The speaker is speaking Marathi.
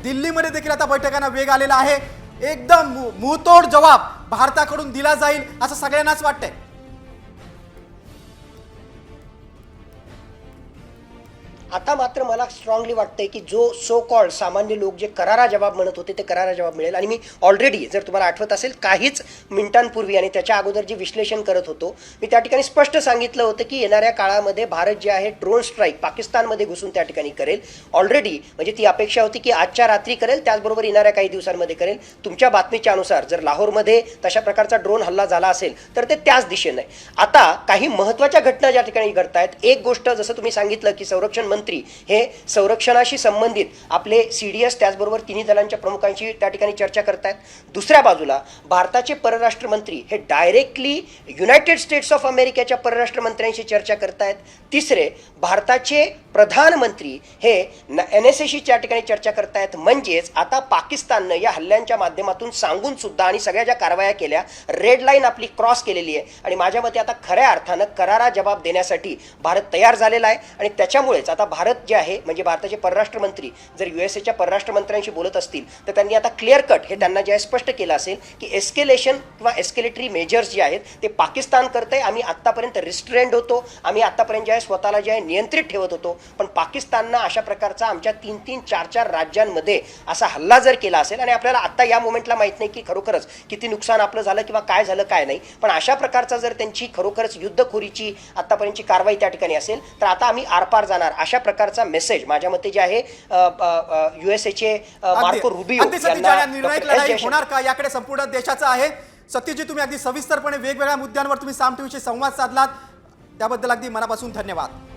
दिल्लीमध्ये देखील आता बैठकांना वेग आलेला आहे। एकदम मुंहतोड जवाब भारताकडून दिला जाईल असं सगळ्यांनाच वाटतंय। आता मात्र मला स्ट्रॉंगली वाटतंय की जो सो कॉल्ड सामान्य लोक जे करारा जवाब म्हणत होते ते करारा जवाब मिळेल। आणि मी ऑलरेडी जर तुम्हाला आठवत असेल काहीच मिनिटांपूर्वी आणि त्याच्या अगोदर जे विश्लेषण करत होतो मी त्या ठिकाणी स्पष्ट सांगितलं होतं की येणाऱ्या काळामध्ये भारत जे आहे ड्रोन स्ट्राईक पाकिस्तानमध्ये घुसून त्या ठिकाणी करेल। ऑलरेडी म्हणजे ती अपेक्षा होती की आजच्या रात्री करेल, त्याचबरोबर येणाऱ्या काही दिवसांमध्ये करेल। तुमच्या बातमीच्या अनुसार जर लाहोरमध्ये तशा प्रकारचा ड्रोन हल्ला झाला असेल तर ते त्याच दिशेने आहे। आता काही महत्त्वाच्या घटना ज्या ठिकाणी घडतायत, एक गोष्ट जसं तुम्ही सांगितलं की संरक्षण मंत्री हे संरक्षणाशी संबंधित आपले सीडीएस त्याचबरोबर तिन्ही दलांच्या प्रमुखांशी त्या ठिकाणी चर्चा करतायत। दुसऱ्या बाजूला भारताचे परराष्ट्र मंत्री हे डायरेक्टली युनायटेड स्टेट्स ऑफ अमेरिकेच्या परराष्ट्र मंत्र्यांशी चर्चा करतायत। तिसरे भारताचे प्रधानमंत्री हे NSAशी त्या ठिकाणी चर्चा करतायत। म्हणजेच आता पाकिस्ताननं या हल्ल्यांच्या माध्यमातून सांगून सुद्धा आणि सगळ्या ज्या कारवाया केल्या, रेड लाईन आपली क्रॉस केलेली आहे आणि माझ्या मते आता खऱ्या अर्थानं करारा जवाब देण्यासाठी भारत तयार झालेला आहे। आणि त्याच्यामुळेच आता भारत जे आहे म्हणजे भारताचे परराष्ट्र मंत्री जर USAच्या परराष्ट्र मंत्र्यांशी बोलत असतील तर त्यांनी आता क्लिअर कट हे त्यांना जे आहे स्पष्ट केलं असेल की एस्केलेशन किंवा एस्केलेटरी मेजर्स जे आहेत ते पाकिस्तान करतंय। आम्ही आत्तापर्यंत रिस्ट्रेंड होतो, आम्ही आत्तापर्यंत जे आहे स्वतःला जे आहे नियंत्रित ठेवत होतो, पण पाकिस्ताननं अशा प्रकारचा आमच्या 3-3, 4-4 राज्यांमध्ये असा हल्ला जर केला असेल आणि आपल्याला आता या मोमेंटला माहीत नाही की खरोखरच किती नुकसान आपलं झालं किंवा काय झालं काय नाही, पण अशा प्रकारचा जर त्यांची खरोखरच युद्धखोरीची आत्तापर्यंतची कारवाई त्या ठिकाणी असेल तर आता आम्ही आरपार जाणार अशा प्रकारचा मेसेज माझ्या मते जे आहे USAचे मार्को रुबियो यांना निर्णायक लढाई होणार का याकडे संपूर्ण देशाचा आहे। सत्यजी, तुम्ही अगदी सविस्तरपणे वेगवेगळ्या मुद्द्यांवर तुम्ही साम टीव्हीशी संवाद साधलात, त्याबद्दल अगदी मनापासून धन्यवाद।